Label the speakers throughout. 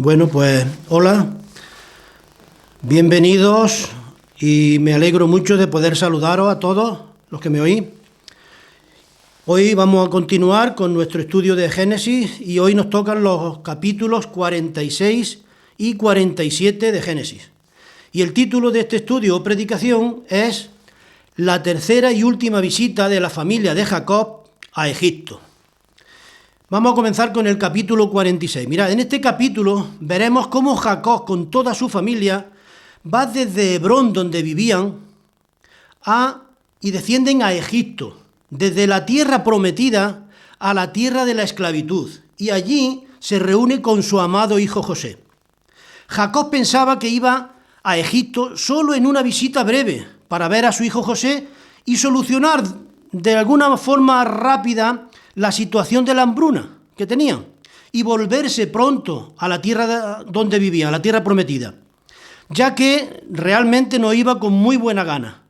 Speaker 1: Bueno, pues hola, bienvenidos y me alegro mucho de poder saludaros a todos los que me oís. Hoy vamos a continuar con nuestro estudio de Génesis y hoy nos tocan los capítulos 46 y 47 de Génesis. Y el título de este estudio o predicación es La tercera y última visita de la familia de Jacob a Egipto. Vamos a comenzar con el capítulo 46. Mirad, en este capítulo veremos cómo Jacob con toda su familia va desde Hebrón, donde vivían, y descienden a Egipto, desde la tierra prometida a la tierra de la esclavitud, y allí se reúne con su amado hijo José. Jacob pensaba que iba a Egipto solo en una visita breve para ver a su hijo José y solucionar de alguna forma rápida la situación de la hambruna que tenían y volverse pronto a la tierra donde vivía, a la tierra prometida, ya que realmente no iba con muy buena gana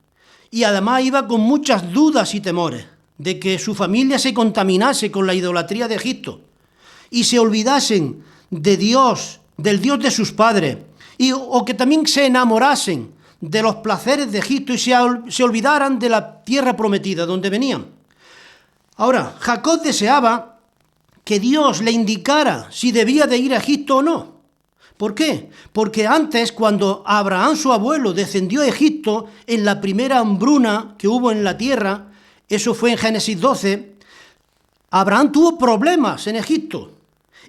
Speaker 1: y además iba con muchas dudas y temores de que su familia se contaminase con la idolatría de Egipto y se olvidasen de Dios, del Dios de sus padres, o que también se enamorasen de los placeres de Egipto y se olvidaran de la tierra prometida donde venían. Ahora, Jacob deseaba que Dios le indicara si debía de ir a Egipto o no. ¿Por qué? Porque antes, cuando Abraham, su abuelo, descendió a Egipto en la primera hambruna que hubo en la tierra, eso fue en Génesis 12, Abraham tuvo problemas en Egipto.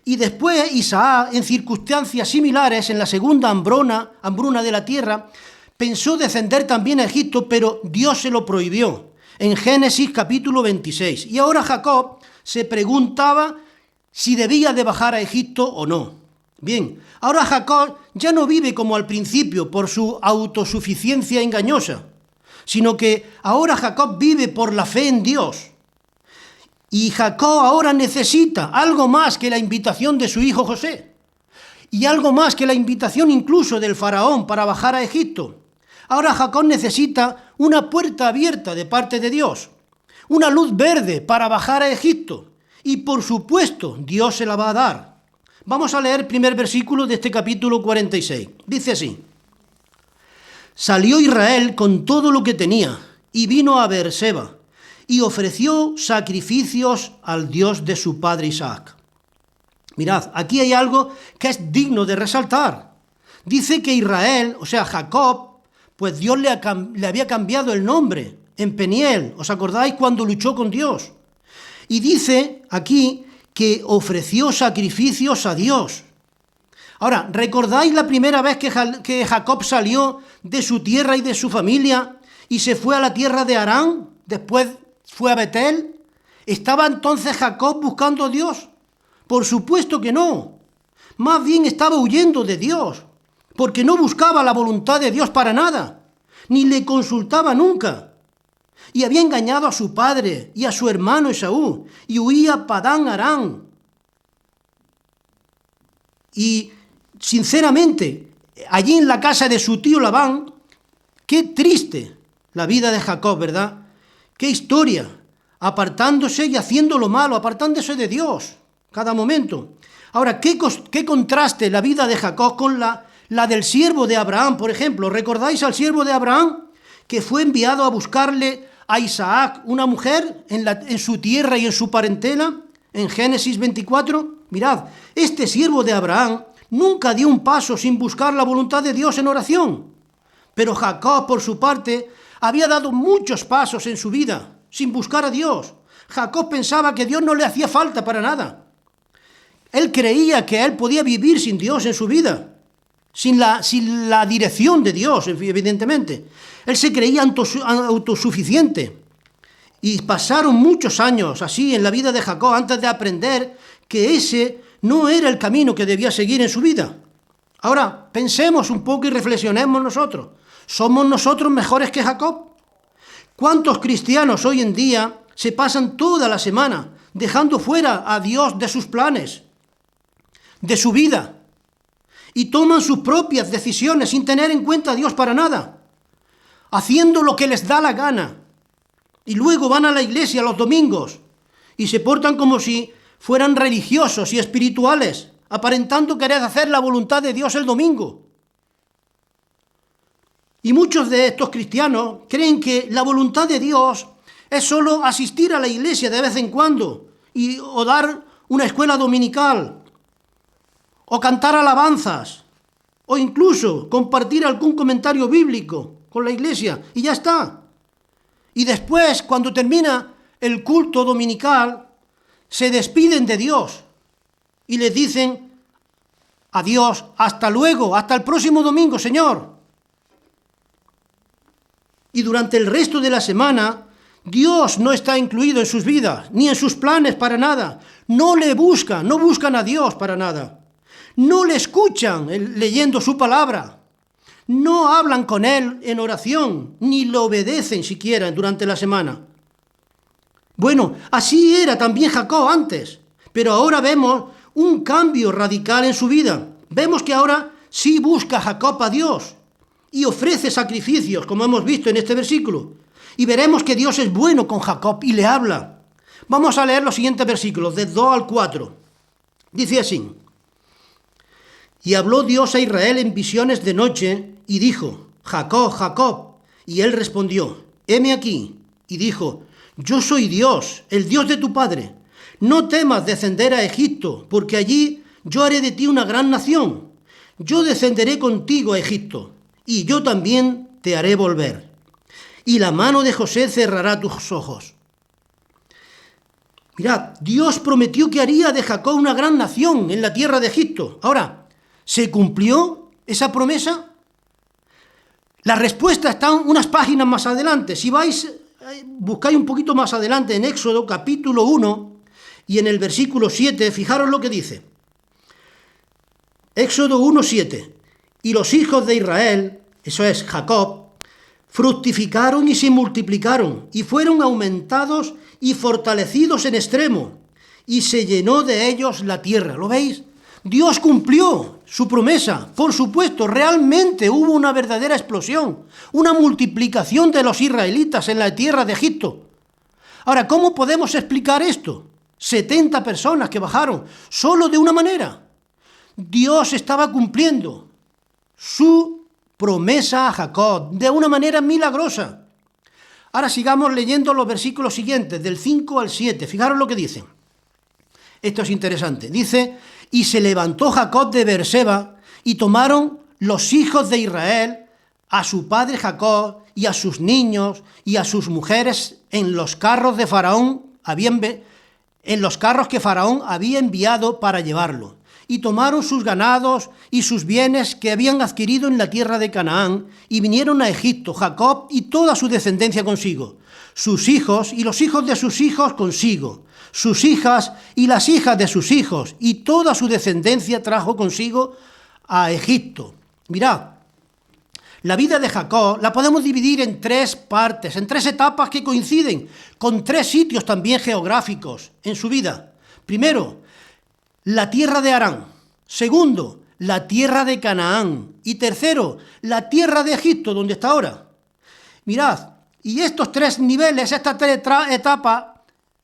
Speaker 1: Y después Isaac, en circunstancias similares, en la segunda hambruna de la tierra, pensó descender también a Egipto, pero Dios se lo prohibió. En Génesis capítulo 26. Y ahora Jacob se preguntaba si debía de bajar a Egipto o no. Bien, ahora Jacob ya no vive como al principio por su autosuficiencia engañosa, sino que ahora Jacob vive por la fe en Dios. Y Jacob ahora necesita algo más que la invitación de su hijo José, y algo más que la invitación incluso del faraón para bajar a Egipto. Ahora Jacob necesita una puerta abierta de parte de Dios, una luz verde para bajar a Egipto, y por supuesto Dios se la va a dar. Vamos a leer el primer versículo de este capítulo 46. Dice así: Salió Israel con todo lo que tenía y vino a Beerseba y ofreció sacrificios al Dios de su padre Isaac. Mirad, aquí hay algo que es digno de resaltar. Dice que Israel, o sea Jacob, pues Dios le había cambiado el nombre en Peniel, ¿os acordáis cuando luchó con Dios? Y dice aquí que ofreció sacrificios a Dios. Ahora, ¿recordáis la primera vez que Jacob salió de su tierra y de su familia y se fue a la tierra de Harán? Después fue a Betel. ¿Estaba entonces Jacob buscando a Dios? Por supuesto que no. Más bien estaba huyendo de Dios, porque no buscaba la voluntad de Dios para nada, ni le consultaba nunca. Y había engañado a su padre y a su hermano Esaú, y huía a Padán Aram. Y, sinceramente, allí en la casa de su tío Labán, qué triste la vida de Jacob, ¿verdad? Qué historia, apartándose y haciendo lo malo, apartándose de Dios cada momento. Ahora, qué contraste la vida de Jacob con la del siervo de Abraham, por ejemplo. ¿Recordáis al siervo de Abraham que fue enviado a buscarle a Isaac, una mujer en su tierra y en su parentela? En Génesis 24, mirad, este siervo de Abraham nunca dio un paso sin buscar la voluntad de Dios en oración. Pero Jacob, por su parte, había dado muchos pasos en su vida sin buscar a Dios. Jacob pensaba que Dios no le hacía falta para nada. Él creía que él podía vivir sin Dios en su vida, sin la dirección de Dios, evidentemente. Él se creía autosuficiente. Y pasaron muchos años así en la vida de Jacob antes de aprender que ese no era el camino que debía seguir en su vida. Ahora, pensemos un poco y reflexionemos nosotros. ¿Somos nosotros mejores que Jacob? ¿Cuántos cristianos hoy en día se pasan toda la semana dejando fuera a Dios de sus planes, de su vida, y toman sus propias decisiones sin tener en cuenta a Dios para nada, haciendo lo que les da la gana, y luego van a la iglesia los domingos y se portan como si fueran religiosos y espirituales, aparentando querer hacer la voluntad de Dios el domingo. Y muchos de estos cristianos creen que la voluntad de Dios es solo asistir a la iglesia de vez en cuando o dar una escuela dominical o cantar alabanzas o incluso compartir algún comentario bíblico con la iglesia y ya está. Y después, cuando termina el culto dominical, se despiden de Dios y les dicen adiós, hasta luego, hasta el próximo domingo, Señor. Y durante el resto de la semana, Dios no está incluido en sus vidas, ni en sus planes para nada. No le buscan, no buscan a Dios para nada. No le escuchan leyendo su palabra. No hablan con Él en oración, ni le obedecen siquiera durante la semana. Bueno, así era también Jacob antes, pero ahora vemos un cambio radical en su vida. Vemos que ahora sí busca Jacob a Dios y ofrece sacrificios, como hemos visto en este versículo. Y veremos que Dios es bueno con Jacob y le habla. Vamos a leer los siguientes versículos, del 2 al 4. Dice así: Y habló Dios a Israel en visiones de noche, y dijo: Jacob, Jacob. Y él respondió: heme aquí. Y dijo: yo soy Dios, el Dios de tu padre. No temas descender a Egipto, porque allí yo haré de ti una gran nación. Yo descenderé contigo a Egipto, y yo también te haré volver. Y la mano de José cerrará tus ojos. Mirad, Dios prometió que haría de Jacob una gran nación en la tierra de Egipto. Ahora, ¿se cumplió esa promesa? La respuesta está unas páginas más adelante. Si buscáis un poquito más adelante en Éxodo capítulo 1 y en el versículo 7, fijaros lo que dice. Éxodo 1:7. Y los hijos de Israel, eso es Jacob, fructificaron y se multiplicaron, y fueron aumentados y fortalecidos en extremo, y se llenó de ellos la tierra. ¿Lo veis? Dios cumplió su promesa. Por supuesto, realmente hubo una verdadera explosión, una multiplicación de los israelitas en la tierra de Egipto. Ahora, ¿cómo podemos explicar esto? 70 personas que bajaron, solo de una manera. Dios estaba cumpliendo su promesa a Jacob de una manera milagrosa. Ahora sigamos leyendo los versículos siguientes, del 5 al 7. Fijaros lo que dice. Esto es interesante. Dice: y se levantó Jacob de Beerseba, y tomaron los hijos de Israel a su padre Jacob y a sus niños y a sus mujeres en los carros de Faraón, en los carros que Faraón había enviado para llevarlo. Y tomaron sus ganados y sus bienes que habían adquirido en la tierra de Canaán, y vinieron a Egipto, Jacob y toda su descendencia consigo, sus hijos y los hijos de sus hijos consigo, sus hijas y las hijas de sus hijos, y toda su descendencia trajo consigo a Egipto. Mirad, la vida de Jacob la podemos dividir en tres partes, en tres etapas que coinciden, con tres sitios también geográficos en su vida. Primero, la tierra de Harán. Segundo, la tierra de Canaán. Y tercero, la tierra de Egipto, donde está ahora. Mirad, y estos tres niveles, estas tres etapas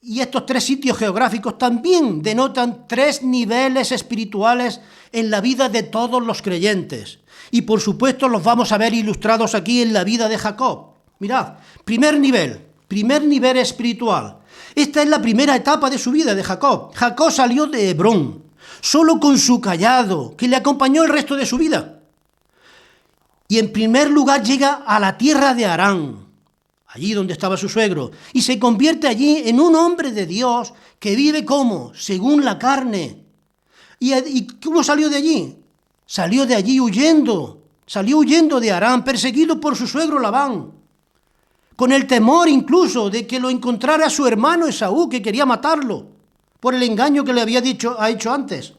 Speaker 1: y estos tres sitios geográficos también denotan tres niveles espirituales en la vida de todos los creyentes. Y por supuesto los vamos a ver ilustrados aquí en la vida de Jacob. Mirad, primer nivel espiritual. Esta es la primera etapa de su vida de Jacob. Jacob salió de Hebrón, solo con su cayado, que le acompañó el resto de su vida. Y en primer lugar llega a la tierra de Harán, allí donde estaba su suegro, y se convierte allí en un hombre de Dios que vive como, según la carne. ¿Y cómo salió de allí? Salió de allí huyendo de Harán, perseguido por su suegro Labán, con el temor incluso de que lo encontrara su hermano Esaú, que quería matarlo, por el engaño que le había hecho antes.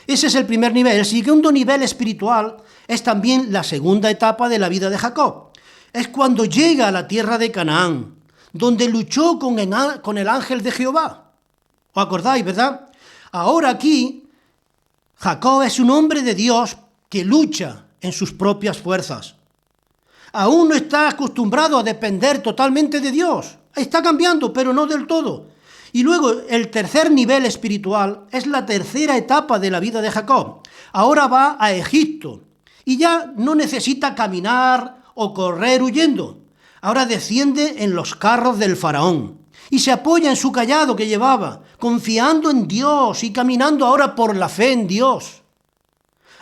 Speaker 1: Ese es el primer nivel. El segundo nivel espiritual es también la segunda etapa de la vida de Jacob. Es cuando llega a la tierra de Canaán, donde luchó con el ángel de Jehová. ¿Os acordáis, verdad? Ahora aquí, Jacob es un hombre de Dios que lucha en sus propias fuerzas. Aún no está acostumbrado a depender totalmente de Dios. Está cambiando, pero no del todo. Y luego el tercer nivel espiritual es la tercera etapa de la vida de Jacob. Ahora va a Egipto y ya no necesita caminar o correr huyendo. Ahora desciende en los carros del faraón y se apoya en su cayado que llevaba, confiando en Dios y caminando ahora por la fe en Dios.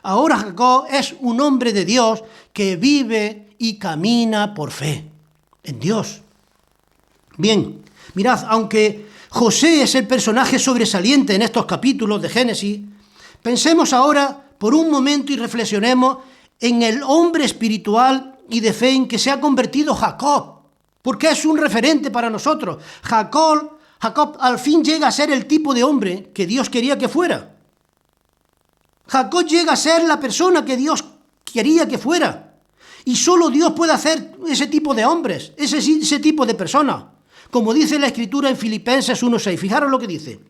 Speaker 1: Ahora Jacob es un hombre de Dios que vive y camina por fe en Dios. Bien, mirad, aunque José es el personaje sobresaliente en estos capítulos de Génesis, pensemos ahora por un momento y reflexionemos en el hombre espiritual y de fe en que se ha convertido Jacob, porque es un referente para nosotros. Jacob al fin llega a ser el tipo de hombre que Dios quería que fuera. Jacob llega a ser la persona que Dios quería que fuera. Y solo Dios puede hacer ese tipo de hombres, ese tipo de personas. Como dice la Escritura en Filipenses 1:6, fijaros lo que dice.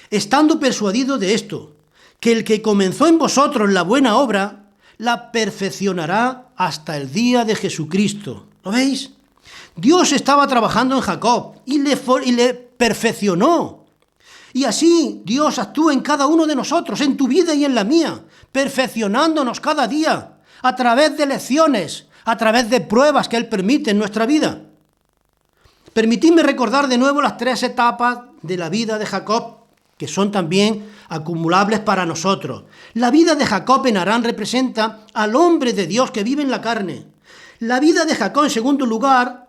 Speaker 1: Estando persuadido de esto, que el que comenzó en vosotros la buena obra, la perfeccionará hasta el día de Jesucristo. ¿Lo veis? Dios estaba trabajando en Jacob y le perfeccionó. Y así Dios actúa en cada uno de nosotros, en tu vida y en la mía, perfeccionándonos cada día, a través de lecciones, a través de pruebas que Él permite en nuestra vida. Permitidme recordar de nuevo las tres etapas de la vida de Jacob, que son también acumulables para nosotros. La vida de Jacob en Harán representa al hombre de Dios que vive en la carne. La vida de Jacob, en segundo lugar,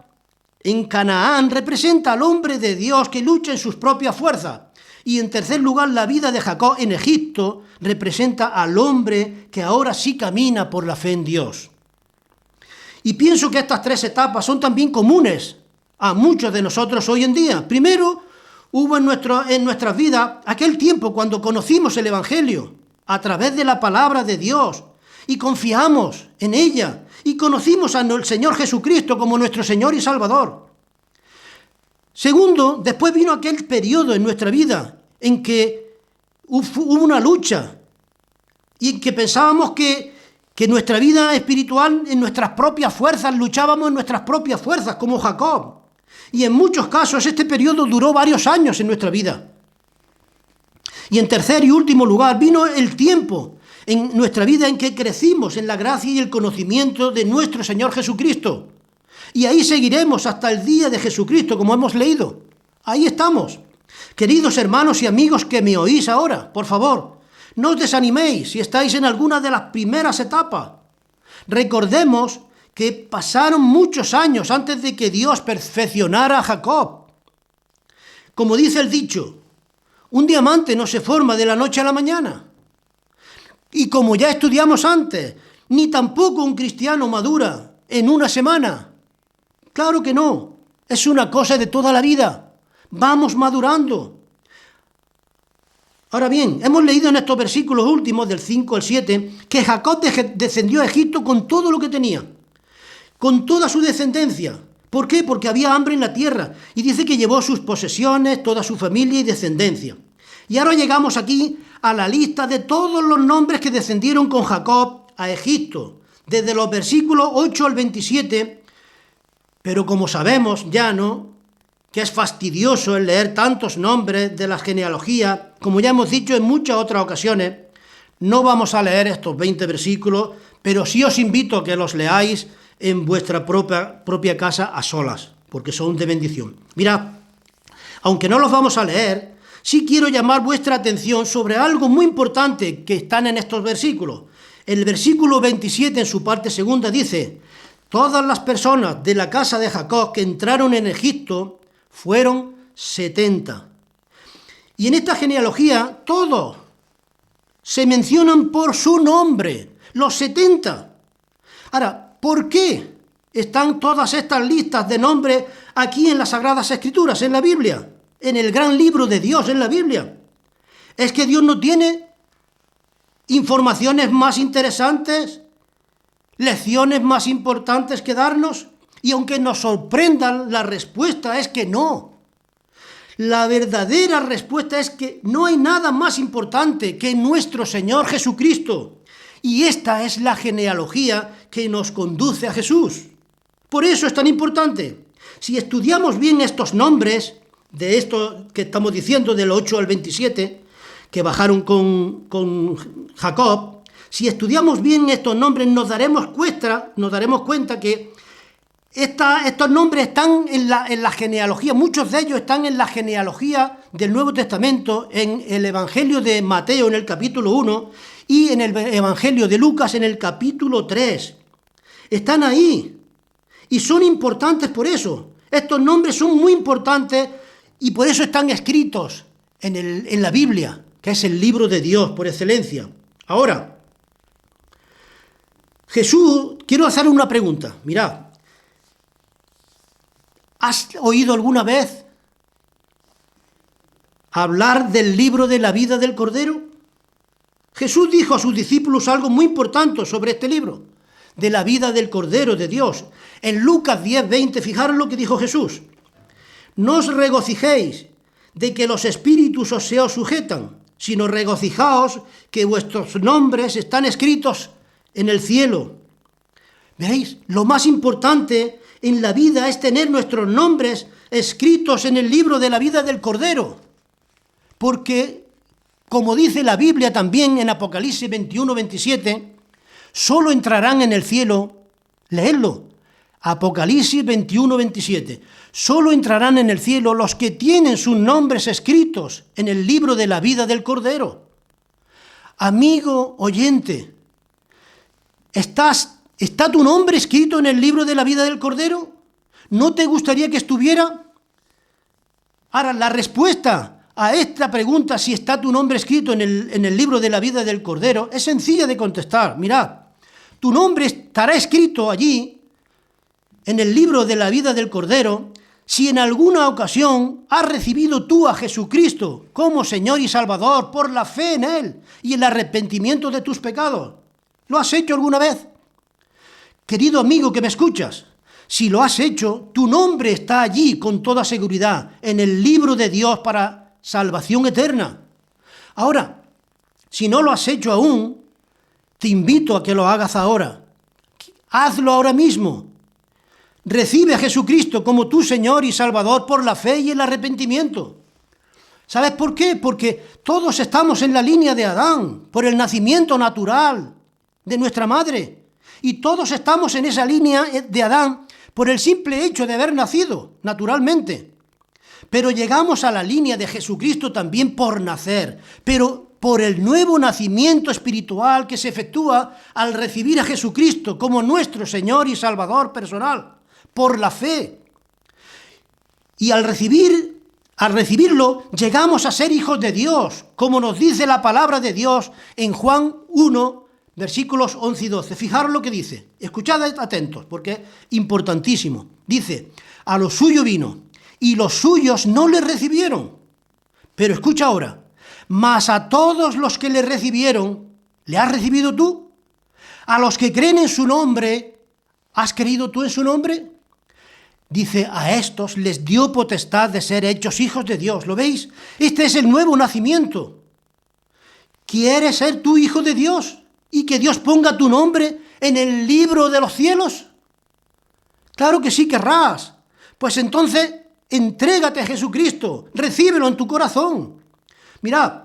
Speaker 1: en Canaán, representa al hombre de Dios que lucha en sus propias fuerzas. Y en tercer lugar, la vida de Jacob en Egipto representa al hombre que ahora sí camina por la fe en Dios. Y pienso que estas tres etapas son también comunes a muchos de nosotros hoy en día. Primero, hubo en nuestras vidas aquel tiempo cuando conocimos el Evangelio a través de la palabra de Dios y confiamos en ella y conocimos al Señor Jesucristo como nuestro Señor y Salvador. Segundo, después vino aquel periodo en nuestra vida en que hubo una lucha y en que pensábamos que nuestra vida espiritual, en nuestras propias fuerzas, luchábamos en nuestras propias fuerzas, como Jacob. Y en muchos casos este periodo duró varios años en nuestra vida. Y en tercer y último lugar, vino el tiempo en nuestra vida en que crecimos en la gracia y el conocimiento de nuestro Señor Jesucristo. Y ahí seguiremos hasta el día de Jesucristo, como hemos leído. Ahí estamos. Queridos hermanos y amigos que me oís ahora, por favor, no os desaniméis si estáis en alguna de las primeras etapas. Recordemos que pasaron muchos años antes de que Dios perfeccionara a Jacob. Como dice el dicho, un diamante no se forma de la noche a la mañana. Y como ya estudiamos antes, ni tampoco un cristiano madura en una semana. Claro que no, es una cosa de toda la vida. Vamos madurando. Ahora bien, hemos leído en estos versículos últimos, del 5 al 7, que Jacob descendió a Egipto con todo lo que tenía, con toda su descendencia. ¿Por qué? Porque había hambre en la tierra. Y dice que llevó sus posesiones, toda su familia y descendencia. Y ahora llegamos aquí a la lista de todos los nombres que descendieron con Jacob a Egipto, desde los versículos 8 al 27, pero como sabemos ya, ¿no?, que es fastidioso el leer tantos nombres de la genealogía, como ya hemos dicho en muchas otras ocasiones, no vamos a leer estos 20 versículos, pero sí os invito a que los leáis en vuestra propia casa a solas, porque son de bendición. Mirad, aunque no los vamos a leer, sí quiero llamar vuestra atención sobre algo muy importante que están en estos versículos. El versículo 27 en su parte segunda dice: todas las personas de la casa de Jacob que entraron en Egipto fueron 70. Y en esta genealogía todos se mencionan por su nombre, los 70. Ahora, ¿por qué están todas estas listas de nombres aquí en las Sagradas Escrituras, en la Biblia? En el gran libro de Dios, en la Biblia. ¿Es que Dios no tiene informaciones más interesantes, lecciones más importantes que darnos? Y aunque nos sorprendan, la respuesta es que no. La verdadera respuesta es que no hay nada más importante que nuestro Señor Jesucristo. Y esta es la genealogía que nos conduce a Jesús. Por eso es tan importante. Si estudiamos bien estos nombres de esto que estamos diciendo, del 8 al 27, que bajaron con Jacob, si estudiamos bien estos nombres nos daremos cuenta que estos nombres están en la genealogía, muchos de ellos están en la genealogía del Nuevo Testamento, en el Evangelio de Mateo en el capítulo 1 y en el Evangelio de Lucas en el capítulo 3. Están ahí y son importantes por eso. Estos nombres son muy importantes y por eso están escritos en la Biblia, que es el libro de Dios por excelencia. Ahora, Jesús, quiero hacer una pregunta. Mirad, ¿has oído alguna vez hablar del libro de la vida del Cordero? Jesús dijo a sus discípulos algo muy importante sobre este libro, de la vida del Cordero de Dios. En Lucas 10:20, fijaros lo que dijo Jesús. No os regocijéis de que los espíritus os se os sujetan, sino regocijaos que vuestros nombres están escritos en el cielo. ¿Veis? Lo más importante en la vida es tener nuestros nombres escritos en el libro de la vida del Cordero. Porque, como dice la Biblia también en Apocalipsis 21:27, solo entrarán en el cielo, leedlo, Apocalipsis 21:27, solo entrarán en el cielo los que tienen sus nombres escritos en el libro de la vida del Cordero. Amigo oyente, ¿está tu nombre escrito en el libro de la vida del Cordero? ¿No te gustaría que estuviera? Ahora, la respuesta a esta pregunta, si está tu nombre escrito en el libro de la vida del Cordero, es sencilla de contestar. Mirad, tu nombre estará escrito allí, en el libro de la vida del Cordero, si en alguna ocasión has recibido tú a Jesucristo como Señor y Salvador por la fe en Él y el arrepentimiento de tus pecados. ¿Lo has hecho alguna vez? Querido amigo que me escuchas, si lo has hecho, tu nombre está allí con toda seguridad, en el libro de Dios para salvación eterna. Ahora, si no lo has hecho aún, te invito a que lo hagas ahora. Hazlo ahora mismo. Recibe a Jesucristo como tu Señor y Salvador por la fe y el arrepentimiento. ¿Sabes por qué? Porque todos estamos en la línea de Adán, por el nacimiento natural de nuestra madre. Y todos estamos en esa línea de Adán por el simple hecho de haber nacido naturalmente. Pero llegamos a la línea de Jesucristo también por nacer, pero por el nuevo nacimiento espiritual que se efectúa al recibir a Jesucristo como nuestro Señor y Salvador personal, por la fe. Y al recibirlo, llegamos a ser hijos de Dios, como nos dice la palabra de Dios en Juan 1, versículos 11 y 12. Fijaros lo que dice. Escuchad atentos, porque es importantísimo. Dice, a lo suyo vino, y los suyos no le recibieron. Pero escucha ahora, mas a todos los que le recibieron, ¿le has recibido tú? A los que creen en su nombre, ¿has creído tú en su nombre? Dice, a estos les dio potestad de ser hechos hijos de Dios. ¿Lo veis? Este es el nuevo nacimiento. ¿Quieres ser tú hijo de Dios y que Dios ponga tu nombre en el libro de los cielos? Claro que sí querrás. Pues entonces, entrégate a Jesucristo, recíbelo en tu corazón. Mirad,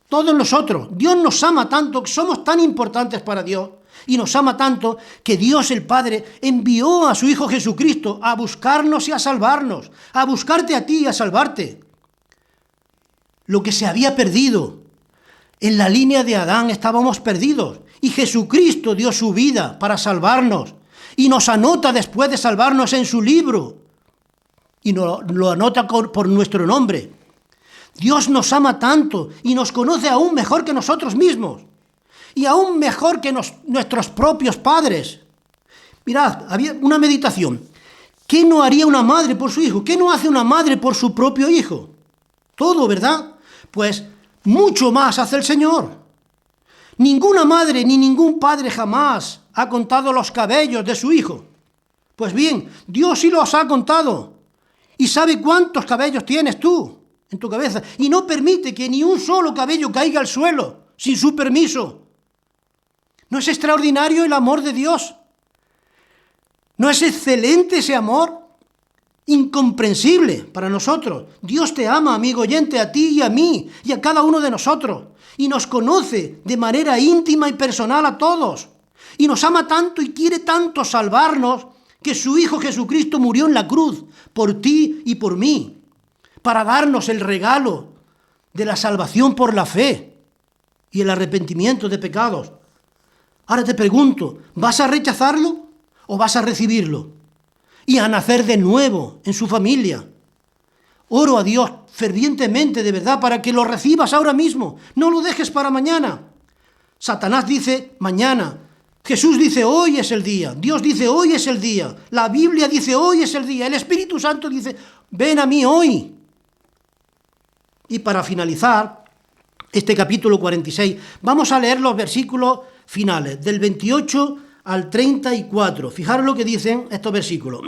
Speaker 1: todos nosotros, Dios nos ama tanto, que somos tan importantes para Dios, y nos ama tanto que Dios el Padre envió a su Hijo Jesucristo a buscarnos y a salvarnos, a buscarte a ti y a salvarte. Lo que se había perdido, en la línea de Adán estábamos perdidos, y Jesucristo dio su vida para salvarnos, y nos anota después de salvarnos en su libro, y lo anota por nuestro nombre. Dios nos ama tanto y nos conoce aún mejor que nosotros mismos y aún mejor que nuestros propios padres. Mirad, había una meditación. ¿Qué no haría una madre por su hijo? ¿Qué no hace una madre por su propio hijo? Todo, ¿verdad? Pues mucho más hace el Señor. Ninguna madre ni ningún padre jamás ha contado los cabellos de su hijo. Pues bien, Dios sí los ha contado y sabe cuántos cabellos tienes tú en tu cabeza, y no permite que ni un solo cabello caiga al suelo sin su permiso. ¿No es extraordinario el amor de Dios? ¿No es excelente ese amor? incomprensible para nosotros. Dios te ama, amigo oyente, a ti y a mí y a cada uno de nosotros. Y nos conoce de manera íntima y personal a todos. Y nos ama tanto y quiere tanto salvarnos que su Hijo Jesucristo murió en la cruz por ti y por mí, para darnos el regalo de la salvación por la fe y el arrepentimiento de pecados. Ahora te pregunto, ¿vas a rechazarlo o vas a recibirlo? Y a nacer de nuevo en su familia. Oro a Dios fervientemente, de verdad, para que lo recibas ahora mismo. No lo dejes para mañana. Satanás dice mañana. Jesús dice hoy es el día. Dios dice hoy es el día. La Biblia dice hoy es el día. El Espíritu Santo dice ven a mí hoy. Y para finalizar este capítulo 46, vamos a leer los versículos finales, del 28 al 34. Fijaros lo que dicen estos versículos.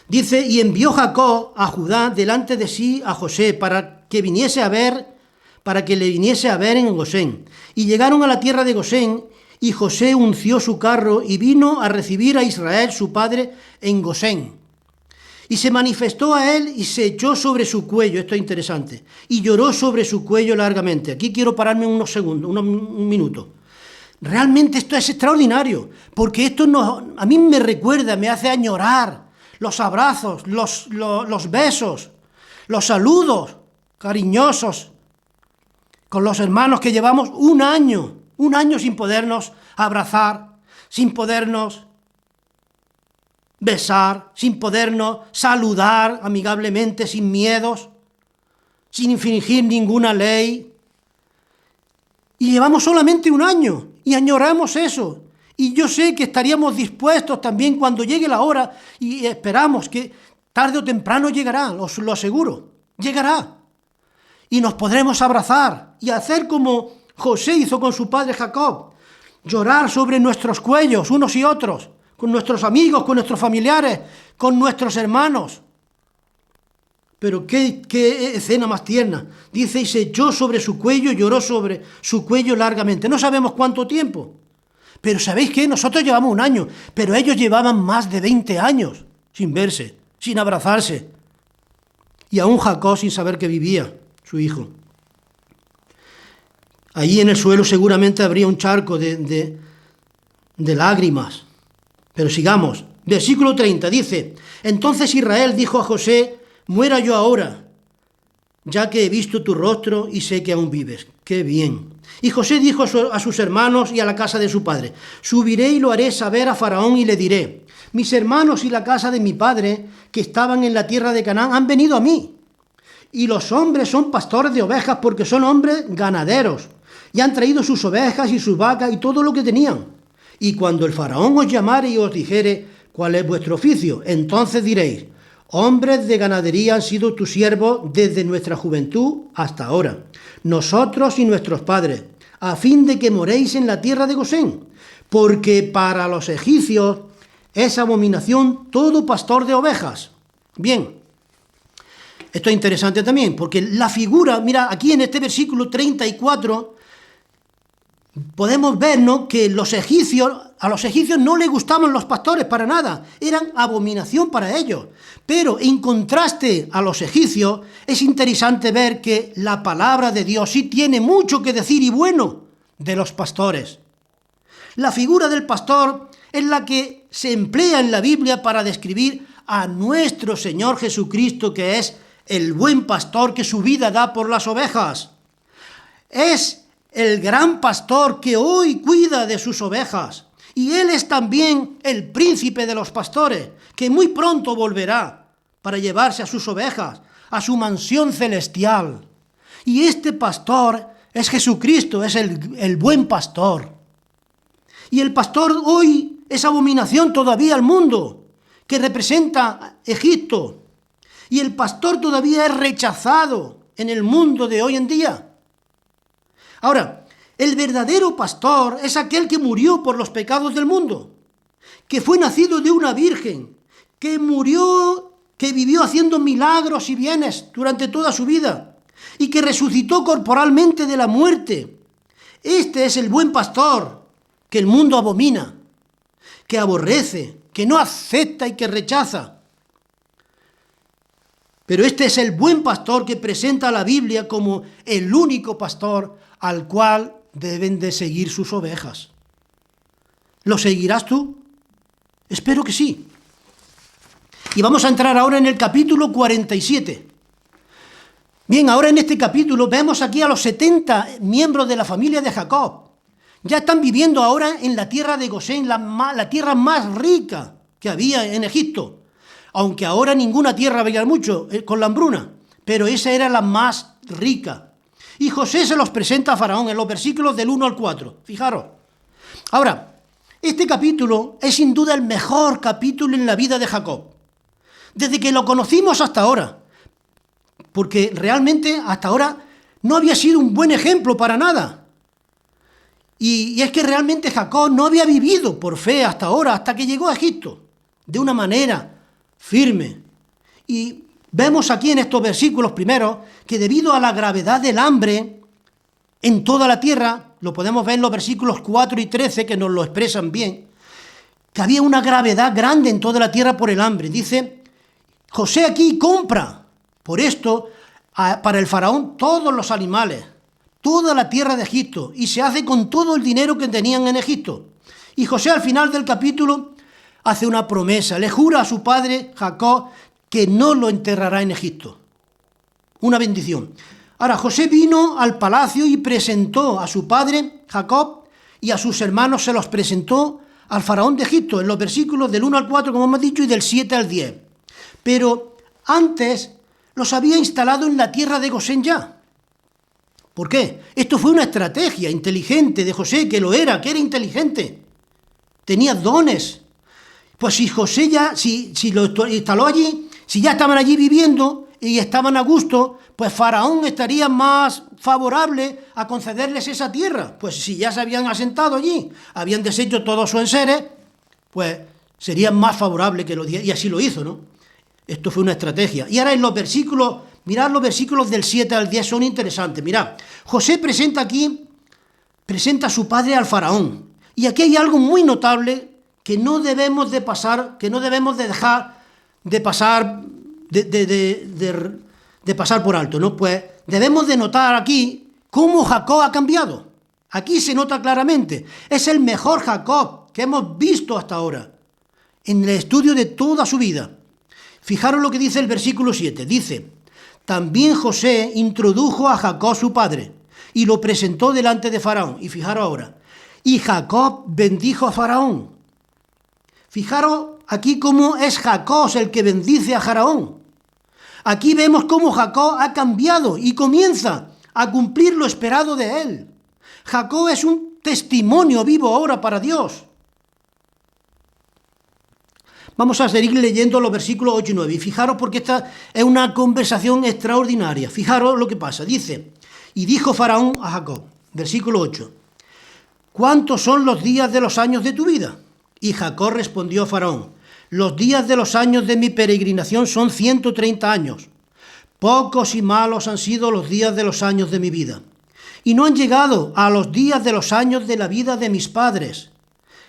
Speaker 1: Dice, y envió Jacob a Judá delante de sí a José para que le viniese a ver en Gosén. Y llegaron a la tierra de Gosén, y José unció su carro y vino a recibir a Israel, su padre, en Gosén. Y se manifestó a él y se echó sobre su cuello, esto es interesante, y lloró sobre su cuello largamente. Aquí quiero pararme unos segundos, un minuto. Realmente esto es extraordinario, porque esto a mí me recuerda, me hace añorar los abrazos, los besos, los saludos cariñosos con los hermanos que llevamos un año sin podernos abrazar, sin podernos besar, sin podernos saludar amigablemente, sin miedos, sin infringir ninguna ley. Y llevamos solamente un año y añoramos eso. Y yo sé que estaríamos dispuestos también cuando llegue la hora, y esperamos que tarde o temprano llegará, os lo aseguro, llegará. Y nos podremos abrazar y hacer como José hizo con su padre Jacob, llorar sobre nuestros cuellos unos y otros, con nuestros amigos, con nuestros familiares, con nuestros hermanos. Pero qué escena más tierna. Dice, y se echó sobre su cuello, lloró sobre su cuello largamente. No sabemos cuánto tiempo. Pero ¿sabéis qué? Nosotros llevamos un año, pero ellos llevaban más de 20 años sin verse, sin abrazarse. Y aún Jacob sin saber que vivía su hijo. Allí en el suelo seguramente habría un charco de lágrimas. Pero sigamos. Versículo 30 dice, entonces Israel dijo a José, muera yo ahora, ya que he visto tu rostro y sé que aún vives. ¡Qué bien! Y José dijo a sus hermanos y a la casa de su padre, subiré y lo haré saber a Faraón y le diré, mis hermanos y la casa de mi padre, que estaban en la tierra de Canaán, han venido a mí. Y los hombres son pastores de ovejas porque son hombres ganaderos, y han traído sus ovejas y sus vacas y todo lo que tenían. Y cuando el Faraón os llamare y os dijere, ¿cuál es vuestro oficio? Entonces diréis, hombres de ganadería han sido tus siervos desde nuestra juventud hasta ahora, nosotros y nuestros padres, a fin de que moréis en la tierra de Gosén, porque para los egipcios es abominación todo pastor de ovejas. Bien, esto es interesante también, porque la figura, mira, aquí en este versículo 34, podemos ver, ¿no?, que a los egipcios no les gustaban los pastores para nada, eran abominación para ellos. Pero en contraste a los egipcios, es interesante ver que la palabra de Dios sí tiene mucho que decir y bueno de los pastores. La figura del pastor es la que se emplea en la Biblia para describir a nuestro Señor Jesucristo, que es el buen pastor que su vida da por las ovejas. Es el gran pastor que hoy cuida de sus ovejas. Y Él es también el príncipe de los pastores, que muy pronto volverá para llevarse a sus ovejas a su mansión celestial. Y este pastor es Jesucristo, es el buen pastor. Y el pastor hoy es abominación todavía al mundo, que representa Egipto. Y el pastor todavía es rechazado en el mundo de hoy en día. Ahora, el verdadero pastor es aquel que murió por los pecados del mundo, que fue nacido de una virgen, que murió, que vivió haciendo milagros y bienes durante toda su vida y que resucitó corporalmente de la muerte. Este es el buen pastor que el mundo abomina, que aborrece, que no acepta y que rechaza. Pero este es el buen pastor que presenta a la Biblia como el único pastor al cual deben de seguir sus ovejas. ¿Lo seguirás tú? Espero que sí. Y vamos a entrar ahora en el capítulo 47. Bien, ahora en este capítulo vemos aquí a los 70 miembros de la familia de Jacob. Ya están viviendo ahora en la tierra de Gosén, la tierra más rica que había en Egipto. Aunque ahora ninguna tierra había mucho con la hambruna, pero esa era la más rica. Y José se los presenta a Faraón en los versículos del 1 al 4. Fijaros. Ahora, este capítulo es sin duda el mejor capítulo en la vida de Jacob. Desde que lo conocimos hasta ahora. Porque realmente hasta ahora no había sido un buen ejemplo para nada. Y es que realmente Jacob no había vivido por fe hasta ahora, hasta que llegó a Egipto, de una manera firme. Y vemos aquí en estos versículos primeros que debido a la gravedad del hambre en toda la tierra, lo podemos ver en los versículos 4 y 13 que nos lo expresan bien, que había una gravedad grande en toda la tierra por el hambre. Dice, José aquí compra por esto para el faraón todos los animales, toda la tierra de Egipto, y se hace con todo el dinero que tenían en Egipto. Y José al final del capítulo hace una promesa, le jura a su padre Jacob que no lo enterrará en Egipto. Una bendición. Ahora, José vino al palacio y presentó a su padre Jacob y a sus hermanos se los presentó al faraón de Egipto, en los versículos del 1 al 4, como hemos dicho, y del 7 al 10. Pero antes los había instalado en la tierra de Gosén ya. ¿Por qué? Esto fue una estrategia inteligente de José, que era inteligente. Tenía dones. Pues si José ya, si lo instaló allí, si ya estaban allí viviendo y estaban a gusto, pues Faraón estaría más favorable a concederles esa tierra. Pues si ya se habían asentado allí, habían deshecho todos sus enseres, pues sería más favorable que lo diera. Y así lo hizo, ¿no? Esto fue una estrategia. Y ahora en los versículos, mirad los versículos del 7 al 10, son interesantes. Mirad, José presenta a su padre al faraón. Y aquí hay algo muy notable que no debemos de pasar, que no debemos de dejar de pasar, de pasar por alto, ¿no? Pues debemos de notar aquí cómo Jacob ha cambiado. Aquí se nota claramente. Es el mejor Jacob que hemos visto hasta ahora, en el estudio de toda su vida. Fijaros lo que dice el versículo 7. Dice, también José introdujo a Jacob su padre y lo presentó delante de Faraón. Y fijaros ahora, y Jacob bendijo a Faraón. Fijaros aquí cómo es Jacob el que bendice a Faraón. Aquí vemos cómo Jacob ha cambiado y comienza a cumplir lo esperado de él. Jacob es un testimonio vivo ahora para Dios. Vamos a seguir leyendo los versículos 8 y 9. Y fijaros porque esta es una conversación extraordinaria. Fijaros lo que pasa. Dice, y dijo Faraón a Jacob, versículo 8, ¿cuántos son los días de los años de tu vida? Y Jacob respondió a Faraón, los días de los años de mi peregrinación son 130 años. Pocos y malos han sido los días de los años de mi vida. Y no han llegado a los días de los años de la vida de mis padres,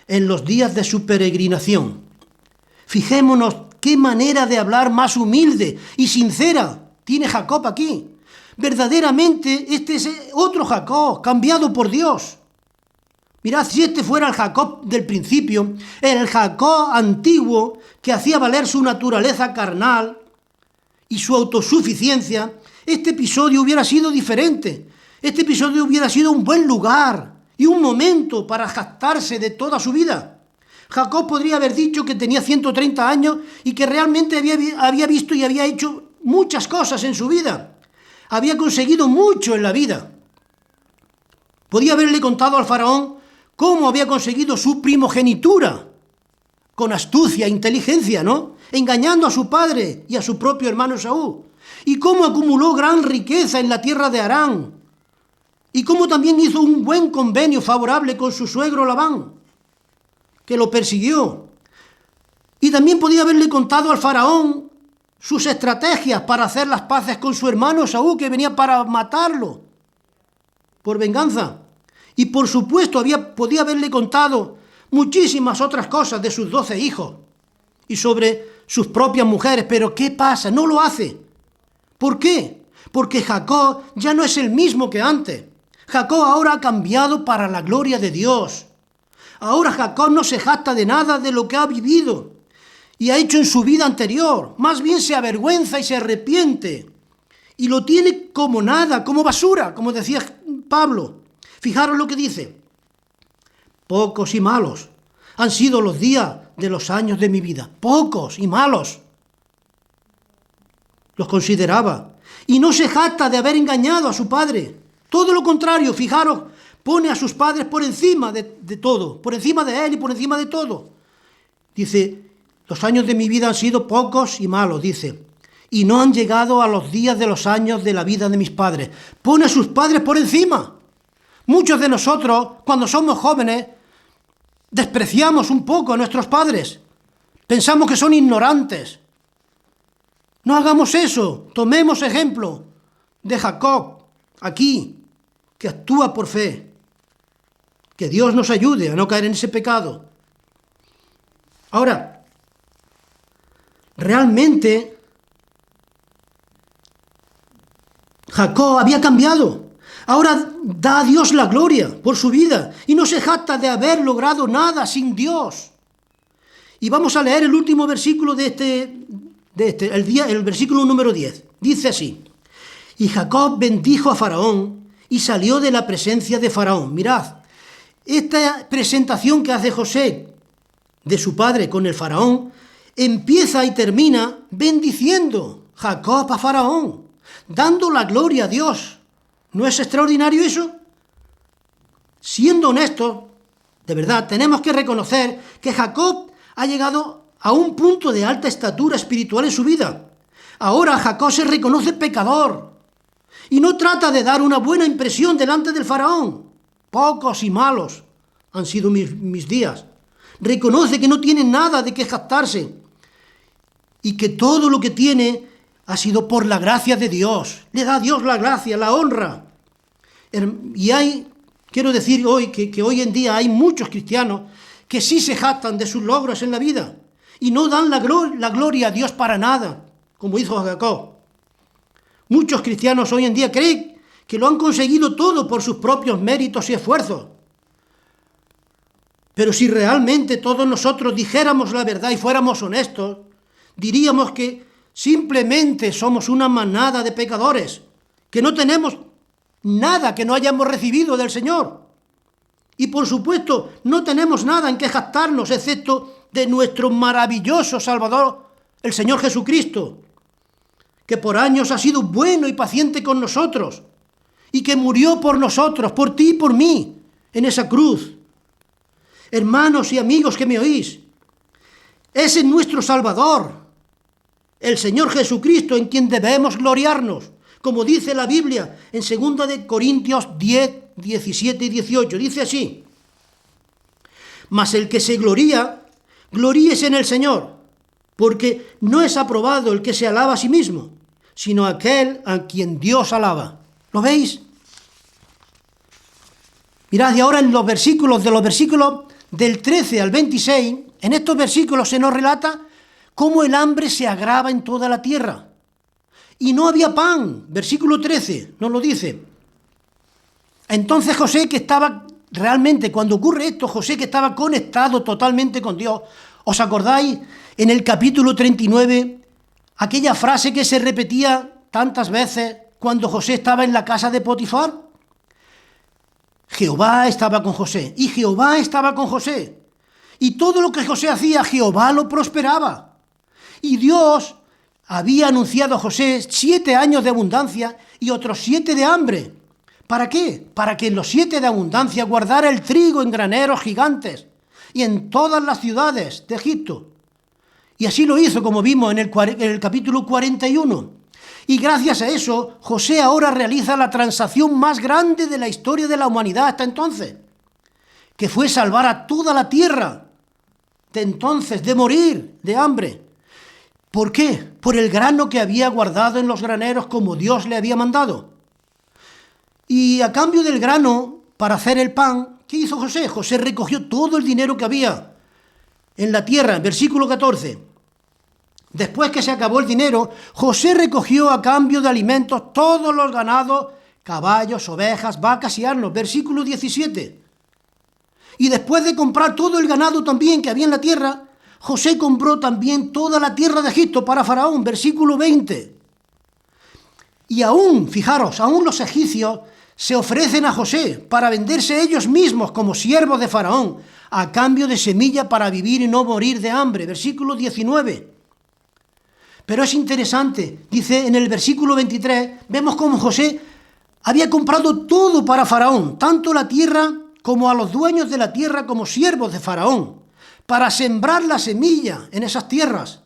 Speaker 1: en los días de su peregrinación. Fijémonos qué manera de hablar más humilde y sincera tiene Jacob aquí. Verdaderamente este es otro Jacob, cambiado por Dios. Mirad, si este fuera el Jacob del principio, el Jacob antiguo que hacía valer su naturaleza carnal y su autosuficiencia, este episodio hubiera sido diferente. Este episodio hubiera sido un buen lugar y un momento para jactarse de toda su vida. Jacob podría haber dicho que tenía 130 años y que realmente había visto y había hecho muchas cosas en su vida. Había conseguido mucho en la vida. Podía haberle contado al faraón cómo había conseguido su primogenitura, con astucia e inteligencia, ¿no? Engañando a su padre y a su propio hermano Esaú. Y cómo acumuló gran riqueza en la tierra de Harán. Y cómo también hizo un buen convenio favorable con su suegro Labán, que lo persiguió. Y también podía haberle contado al faraón sus estrategias para hacer las paces con su hermano Esaú, que venía para matarlo por venganza. Y por supuesto podía haberle contado muchísimas otras cosas de sus 12 hijos y sobre sus propias mujeres. Pero ¿qué pasa? No lo hace. ¿Por qué? Porque Jacob ya no es el mismo que antes. Jacob ahora ha cambiado para la gloria de Dios. Ahora Jacob no se jacta de nada de lo que ha vivido y ha hecho en su vida anterior. Más bien se avergüenza y se arrepiente. Y lo tiene como nada, como basura, como decía Pablo. Fijaros lo que dice. Pocos y malos han sido los días de los años de mi vida. Pocos y malos. Los consideraba. Y no se jacta de haber engañado a su padre. Todo lo contrario, fijaros, pone a sus padres por encima de todo, por encima de él y por encima de todo. Dice, los años de mi vida han sido pocos y malos, dice, y no han llegado a los días de los años de la vida de mis padres. Pone a sus padres por encima. Muchos de nosotros, cuando somos jóvenes, despreciamos un poco a nuestros padres. Pensamos que son ignorantes. No hagamos eso. Tomemos ejemplo de Jacob, aquí, que actúa por fe. Que Dios nos ayude a no caer en ese pecado. Ahora, realmente Jacob había cambiado. Ahora da a Dios la gloria por su vida y no se jacta de haber logrado nada sin Dios. Y vamos a leer el último versículo el versículo número 10. Dice así: y Jacob bendijo a Faraón y salió de la presencia de Faraón. Mirad, esta presentación que hace José de su padre con el Faraón empieza y termina bendiciendo Jacob a Faraón, dando la gloria a Dios. ¿No es extraordinario eso? Siendo honestos, de verdad, tenemos que reconocer que Jacob ha llegado a un punto de alta estatura espiritual en su vida. Ahora Jacob se reconoce pecador y no trata de dar una buena impresión delante del Faraón. Pocos y malos han sido mis días. Reconoce que no tiene nada de qué jactarse y que todo lo que tiene ha sido por la gracia de Dios. Le da a Dios la gracia, la honra. Y quiero decir hoy que hoy en día hay muchos cristianos que sí se jactan de sus logros en la vida y no dan la gloria a Dios para nada, como hizo Jacob. Muchos cristianos hoy en día creen que lo han conseguido todo por sus propios méritos y esfuerzos. Pero si realmente todos nosotros dijéramos la verdad y fuéramos honestos, diríamos que simplemente somos una manada de pecadores, que no tenemos nada que no hayamos recibido del Señor. Y por supuesto, no tenemos nada en que jactarnos, excepto de nuestro maravilloso Salvador, el Señor Jesucristo, que por años ha sido bueno y paciente con nosotros, y que murió por nosotros, por ti y por mí, en esa cruz. Hermanos y amigos que me oís, ese es nuestro Salvador, el Señor Jesucristo, en quien debemos gloriarnos, como dice la Biblia en 2 de Corintios 10, 17 y 18. Dice así: mas el que se gloría, gloríese en el Señor, porque no es aprobado el que se alaba a sí mismo, sino aquel a quien Dios alaba. ¿Lo veis? Mirad, y ahora en los versículos del 13 al 26, en estos versículos se nos relata cómo el hambre se agrava en toda la tierra. Y no había pan. Versículo 13 nos lo dice. Entonces José, que estaba realmente, cuando ocurre esto, José, que estaba conectado totalmente con Dios, ¿os acordáis en el capítulo 39, aquella frase que se repetía tantas veces cuando José estaba en la casa de Potifar? Jehová estaba con José, y Jehová estaba con José. Y todo lo que José hacía, Jehová lo prosperaba. Y Dios había anunciado a José 7 años de abundancia y otros 7 de hambre. ¿Para qué? Para que en los 7 de abundancia guardara el trigo en graneros gigantes y en todas las ciudades de Egipto. Y así lo hizo, como vimos en el capítulo 41. Y gracias a eso, José ahora realiza la transacción más grande de la historia de la humanidad hasta entonces, que fue salvar a toda la tierra de entonces, de morir de hambre. ¿Por qué? Por el grano que había guardado en los graneros como Dios le había mandado. Y a cambio del grano, para hacer el pan, ¿qué hizo José? José recogió todo el dinero que había en la tierra, versículo 14. Después que se acabó el dinero, José recogió a cambio de alimentos todos los ganados, caballos, ovejas, vacas y asnos. Versículo 17. Y después de comprar todo el ganado también que había en la tierra, José compró también toda la tierra de Egipto para Faraón. Versículo 20. Y aún, fijaros, aún los egipcios se ofrecen a José para venderse ellos mismos como siervos de Faraón, a cambio de semilla para vivir y no morir de hambre. Versículo 19. Pero es interesante, dice en el versículo 23, vemos cómo José había comprado todo para Faraón, tanto la tierra como a los dueños de la tierra como siervos de Faraón, para sembrar la semilla en esas tierras,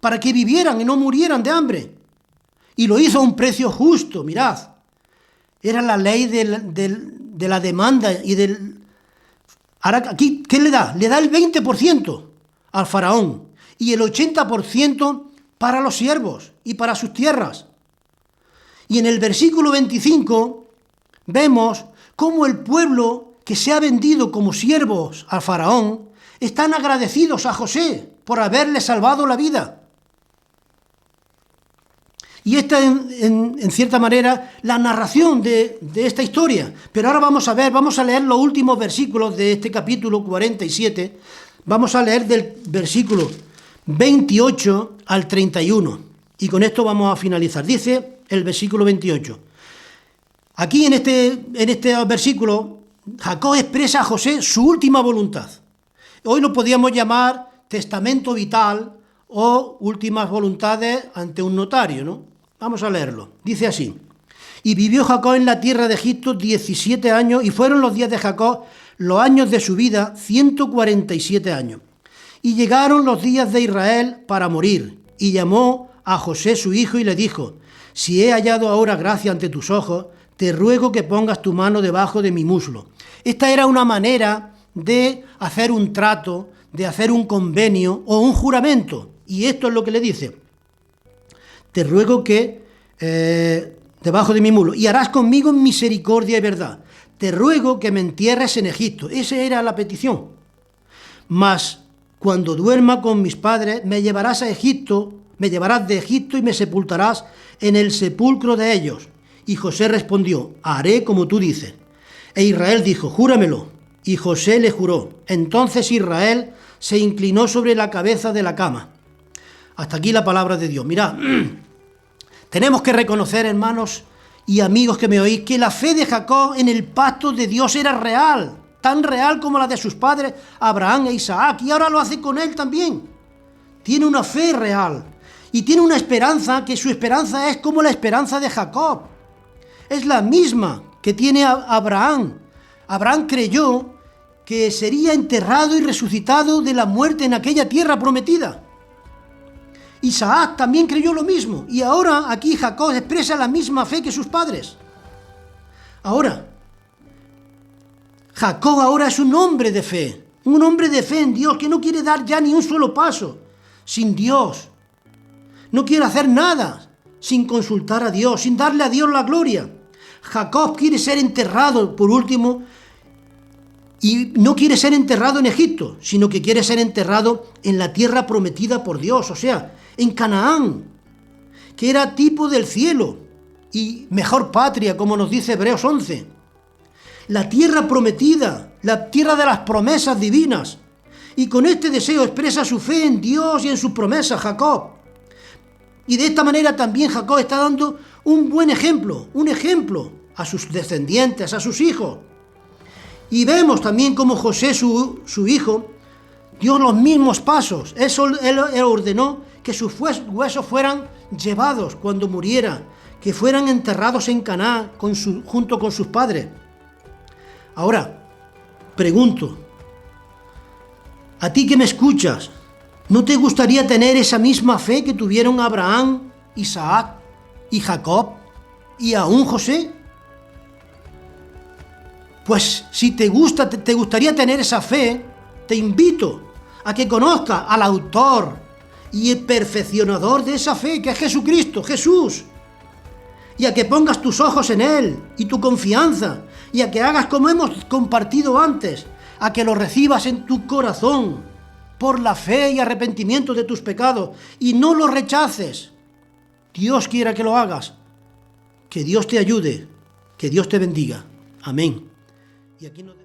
Speaker 1: para que vivieran y no murieran de hambre. Y lo hizo a un precio justo, mirad. Era la ley de la demanda y del... Ahora, aquí, ¿qué le da? Le da el 20% al Faraón y el 80% para los siervos y para sus tierras. Y en el versículo 25 vemos cómo el pueblo que se ha vendido como siervos al Faraón están agradecidos a José por haberle salvado la vida. Y esta en cierta manera la narración de esta historia. Pero ahora vamos a leer los últimos versículos de este capítulo 47. Vamos a leer del versículo 28 al 31. Y con esto vamos a finalizar. Dice el versículo 28. Aquí en este versículo, Jacob expresa a José su última voluntad. Hoy lo podríamos llamar testamento vital o últimas voluntades ante un notario, ¿no? Vamos a leerlo. Dice así. Y vivió Jacob en la tierra de Egipto 17 años, y fueron los días de Jacob, los años de su vida, 147 años. Y llegaron los días de Israel para morir, y llamó a José su hijo y le dijo: si he hallado ahora gracia ante tus ojos, te ruego que pongas tu mano debajo de mi muslo. Esta era una manera de hacer un trato, de hacer un convenio o un juramento. Y esto es lo que le dice: te ruego que debajo de mi muslo, y harás conmigo misericordia y verdad. Te ruego que me entierres en Egipto. Esa era la petición. Mas cuando duerma con mis padres, me llevarás de Egipto y me sepultarás en el sepulcro de ellos. Y José respondió: haré como tú dices. E Israel dijo: júramelo. Y José le juró. Entonces Israel se inclinó sobre la cabeza de la cama. Hasta aquí la palabra de Dios. Mirad, tenemos que reconocer, hermanos y amigos que me oís, que la fe de Jacob en el pacto de Dios era real, tan real como la de sus padres Abraham e Isaac, y ahora lo hace con él también. Tiene una fe real y tiene una esperanza, que su esperanza es como la esperanza de Jacob. Es la misma que tiene Abraham. Abraham creyó que sería enterrado y resucitado de la muerte en aquella tierra prometida. Isaac también creyó lo mismo, y ahora aquí Jacob expresa la misma fe que sus padres. Ahora, Jacob ahora es un hombre de fe en Dios, que no quiere dar ya ni un solo paso sin Dios. No quiere hacer nada sin consultar a Dios, sin darle a Dios la gloria. Jacob quiere ser enterrado, por último, y no quiere ser enterrado en Egipto, sino que quiere ser enterrado en la tierra prometida por Dios, o sea, en Canaán, que era tipo del cielo y mejor patria, como nos dice Hebreos 11. La tierra prometida, la tierra de las promesas divinas. Y con este deseo expresa su fe en Dios y en sus promesas Jacob. Y de esta manera también Jacob está dando un buen ejemplo, a sus descendientes, a sus hijos. Y vemos también cómo José, su hijo, dio los mismos pasos. Él ordenó que sus huesos fueran llevados cuando muriera, que fueran enterrados en Canaán junto con sus padres. Ahora, pregunto, a ti que me escuchas, ¿no te gustaría tener esa misma fe que tuvieron Abraham, Isaac y Jacob y aún José? Pues si te gustaría tener esa fe, te invito a que conozcas al autor y el perfeccionador de esa fe, que es Jesucristo, Jesús, y a que pongas tus ojos en Él y tu confianza, y a que hagas como hemos compartido antes, a que lo recibas en tu corazón por la fe y arrepentimiento de tus pecados y no lo rechaces. Dios quiera que lo hagas. Que Dios te ayude, que Dios te bendiga. Amén. Y aquí nos...